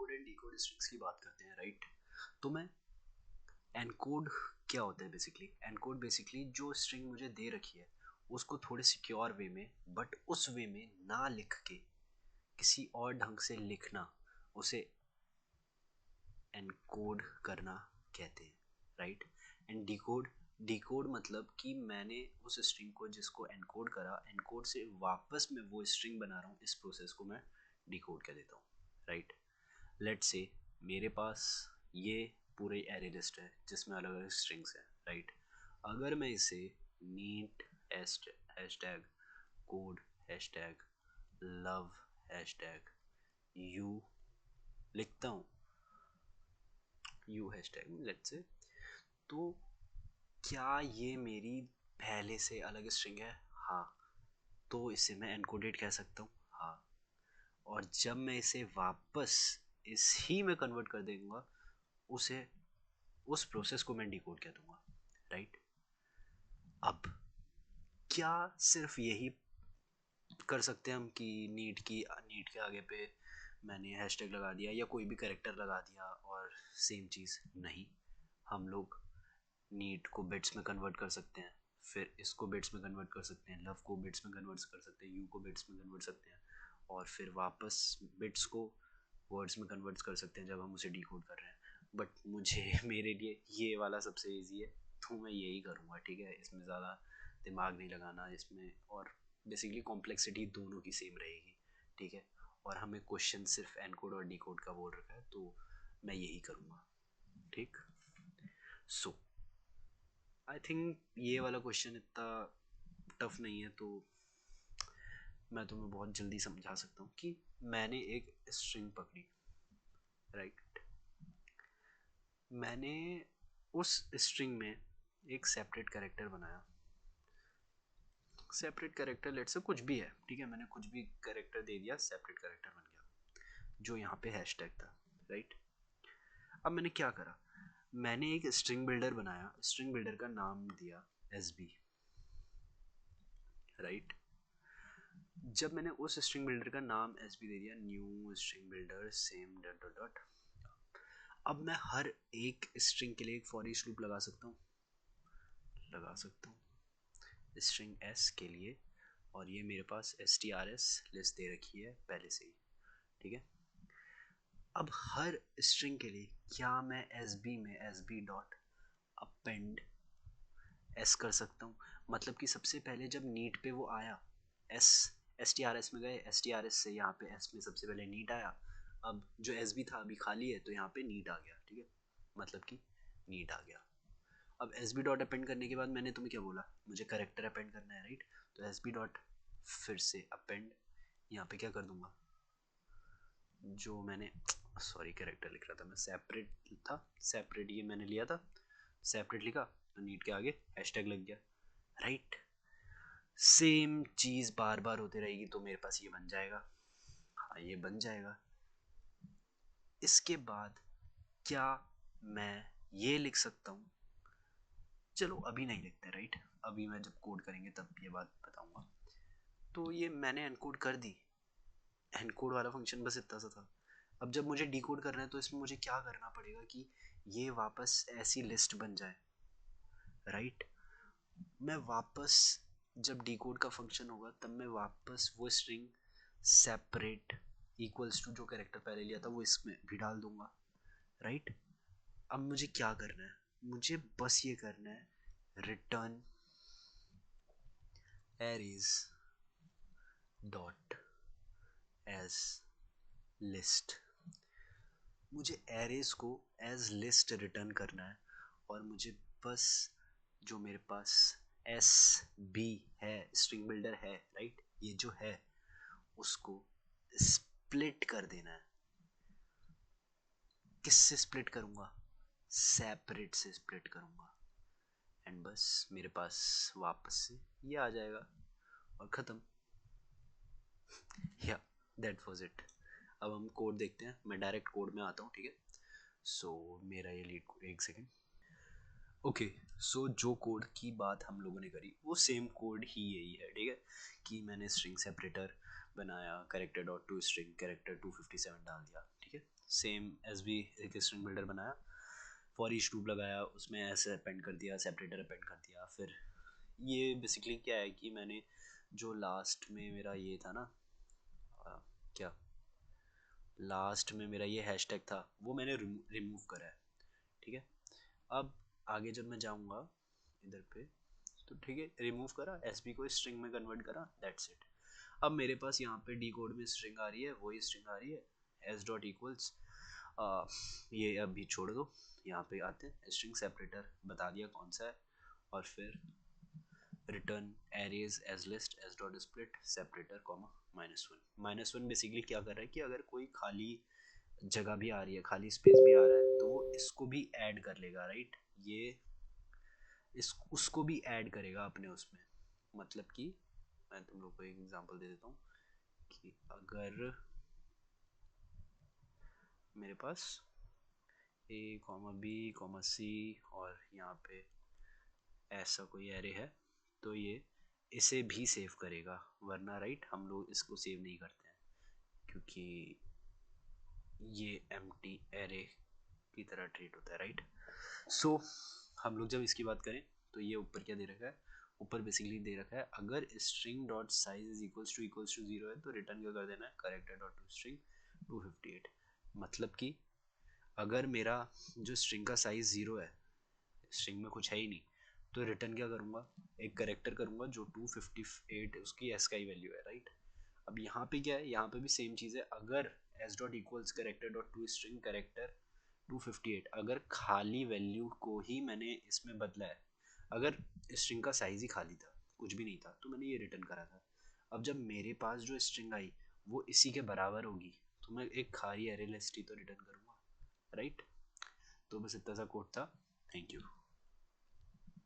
Encode and decode strings की बात करते हैं, राइट। तो मैं एनकोड क्या होता है बेसिकली, एनकोड बेसिकली जो स्ट्रिंग मुझे दे रखी है उसको थोड़े सिक्योर वे में, बट उस वे में ना लिख के किसी और ढंग से लिखना, उसे एनकोड करना कहते हैं, राइट। एंड डिकोड, डिकोड मतलब कि मैंने उस स्ट्रिंग को जिसको एनकोड करा, एनकोड से वापस मैं वो स्ट्रिंग बना रहा हूँ, इस प्रोसेस को मैं डिकोड कह देता हूँ, राइट। लेट्स से मेरे पास ये पूरे एरे लिस्ट है जिसमें अलग अलग स्ट्रिंग्स हैं, राइट। अगर मैं इसे neat hashtag code hashtag love hashtag you लिखता हूँ, यू हैशटैग लेट्स से, तो क्या ये मेरी पहले से अलग स्ट्रिंग है? हाँ। तो इसे मैं एनकोडेड कह सकता हूँ, हाँ। और जब मैं इसे वापस इस ही में कन्वर्ट कर दूंगा, उसे, उस प्रोसेस को मैं डिकोड कह दूंगा, राइट। अब क्या सिर्फ यही कर सकते हैं हम कि नीट के आगे पे मैंने हैशटैग लगा दिया या कोई भी कैरेक्टर लगा दिया और सेम चीज़? नहीं, हम लोग नीट को बिट्स में कन्वर्ट कर सकते हैं, फिर इसको बिट्स में कन्वर्ट कर सकते हैं, लव को बिट्स में कन्वर्ट कर सकते हैं, यू को बिट्स में कन्वर्ट सकते हैं, और फिर वापस बिट्स को वर्ड्स में कन्वर्ट कर सकते हैं जब हम उसे डिकोड कर रहे हैं। बट मुझे मेरे लिए ये वाला सबसे ईजी है, तो मैं यही करूँगा, ठीक है। इसमें ज़्यादा दिमाग नहीं लगाना इसमें, और बेसिकली कॉम्प्लेक्सिटी दोनों की सेम रहेगी, ठीक है। और हमें क्वेश्चन सिर्फ एनकोड और डिकोड का बोल रखा है, तो मैं यही करूँगा, ठीक। सो आई थिंक ये वाला क्वेश्चन इतना टफ नहीं है, तो मैं तुम्हें बहुत जल्दी समझा सकता हूँ कि मैंने एक स्ट्रिंग पकड़ी, राइट। मैंने उस स्ट्रिंग में एक सेपरेट कैरेक्टर बनाया, सेपरेट कैरेक्टर लेट से कुछ भी है, ठीक है। मैंने कुछ भी कैरेक्टर दे दिया, सेपरेट कैरेक्टर बन गया, जो यहाँ पे हैशटैग था, राइट। अब मैंने क्या करा, मैंने एक स्ट्रिंग बिल्डर बनाया, स्ट्रिंग बिल्डर का नाम दिया एसबी, राइट। जब मैंने उस स्ट्रिंग बिल्डर का नाम एसबी दे दिया, new string builder same dot dot dot, अब मैं हर एक स्ट्रिंग के लिए एक फॉर ईच लूप लगा सकता हूँ, लगा सकता हूँ स्ट्रिंग एस के लिए, और ये मेरे पास strs लिस्ट दे रखी है पहले से ही, ठीक है। अब हर स्ट्रिंग के लिए क्या मैं एसबी में एसबी डॉट अपेंड एस कर सकता हूँ? मतलब कि सबसे पहले जब नीट पे वो आया, एस टी आर एस में गए, एस टी आर एस से यहाँ पे एस में सबसे पहले नीट आया, अब जो एस बी था अभी खाली है, तो यहाँ पे नीट आ गया, ठीक है। मतलब कि नीट आ गया। अब एस बी डॉट अपेंड करने के बाद मैंने तुम्हें क्या बोला, मुझे करेक्टर अपेंड करना है, राइट। तो एस बी डॉट फिर से अपेंड, यहाँ पे क्या कर दूंगा, जो मैंने, सॉरी कैरेक्टर लिख रहा था मैं, सेपरेट था, सेपरेट ये मैंने लिया था, सेपरेट लिखा तो नीट के आगे हैशटैग लग गया, राइट। सेम चीज़ बार बार होती रहेगी, तो मेरे पास ये बन जाएगा, हाँ ये बन जाएगा। इसके बाद क्या मैं ये लिख सकता हूँ, चलो अभी नहीं लिखते, राइट। अभी मैं जब कोड करेंगे तब ये बात बताऊंगा। तो ये मैंने एनकोड कर दी, एनकोड वाला फंक्शन बस इतना सा था। अब जब मुझे डिकोड करना है, तो इसमें मुझे क्या करना पड़ेगा कि ये वापस ऐसी लिस्ट बन जाए, राइट। मैं वापस जब डिकोड का फंक्शन होगा, तब मैं वापस वो स्ट्रिंग सेपरेट इक्वल्स टू जो कैरेक्टर पहले लिया था वो इसमें भी डाल दूंगा, राइट। अब मुझे क्या करना है, मुझे बस ये करना है, return arrays dot as list. मुझे एरेज को एज लिस्ट रिटर्न करना है, और मुझे बस जो मेरे पास एस बी है, स्ट्रिंग बिल्डर है, राइट, ये जो है उसको स्प्लिट कर देना है। किससे स्प्लिट करूँगा, सेपरेट से स्प्लिट करूँगा, एंड बस मेरे पास वापस से ये आ जाएगा और ख़त्म, या दैट वाज इट। अब हम कोड देखते हैं, मैं डायरेक्ट कोड में आता हूँ, ठीक है। सो मेरा ये लीड, एक सेकेंड, ओके। सो जो कोड की बात हम लोगों ने करी वो सेम कोड ही यही है, ठीक है। कि मैंने स्ट्रिंग सेपरेटर बनाया character dot to string character 257 डाल दिया, ठीक है। सेम एस भी एक स्ट्रिंग बिल्डर बनाया, फॉर ईच लूप लगाया, उसमें ऐसे अपेंड कर दिया, सेपरेटर अपेंड कर दिया। फिर ये बेसिकली क्या है कि मैंने जो लास्ट में मेरा ये था ना, क्या लास्ट में मेरा ये हैशटैग था वो मैंने रिमूव करा है, ठीक है। अब आगे जब मैं जाऊँगा इधर पे तो ठीक है, रिमूव करा, एस बी को स्ट्रिंग में कन्वर्ट करा, दैट्स इट। अब मेरे पास यहाँ पे डी कोड में स्ट्रिंग आ रही है, वही स्ट्रिंग आ रही है, एस डॉट इक्वल्स, ये अभी छोड़ दो, यहाँ पे आते हैं, स्ट्रिंग सेपरेटर बता दिया कौन सा है, और फिर return arrays as list as dot split separator comma -1। -1 basically क्या कर रहा है कि अगर कोई खाली जगह भी आ रही है, खाली स्पेस भी आ रहा है, तो वो इसको भी ऐड कर लेगा, राइट। ये इस उसको भी ऐड करेगा अपने उसमें। मतलब कि मैं तुम लोग को एक एग्जांपल दे देता हूँ कि अगर मेरे पास ए कॉमा बी कॉमा सी और यहाँ पे ऐसा कोई एरे है, तो ये इसे भी सेव करेगा, वरना राइट हम लोग इसको सेव नहीं करते हैं क्योंकि ये एम्प्टी एरे की तरह ट्रीट होता है, राइट। सो हम लोग जब इसकी बात करें तो ये ऊपर क्या दे रखा है, ऊपर बेसिकली दे रखा है अगर string dot size is equals to 0 है तो रिटर्न क्या कर देना है, करेक्टर डॉट टू स्ट्रिंग 258। मतलब कि अगर मेरा जो स्ट्रिंग का साइज 0 है, स्ट्रिंग में कुछ है ही नहीं, तो रिटर्न क्या करूँगा, एक करेक्टर करूँगा जो 258 उसकी एस का ही वैल्यू है, राइट। अब यहाँ पे क्या है, यहाँ पे भी सेम चीज़ है, अगर S dot equals character dot to string character 258, अगर खाली वैल्यू को ही मैंने इसमें बदला है, अगर स्ट्रिंग का साइज ही खाली था, कुछ भी नहीं था, तो मैंने ये रिटर्न करा था। अब जब मेरे पास जो स्ट्रिंग आई वो इसी के बराबर होगी, तो मैं एक खाली एरे लिस्ट ही तो रिटर्न करूँगा, राइट। तो बस इतना सा कोड था। Thank you.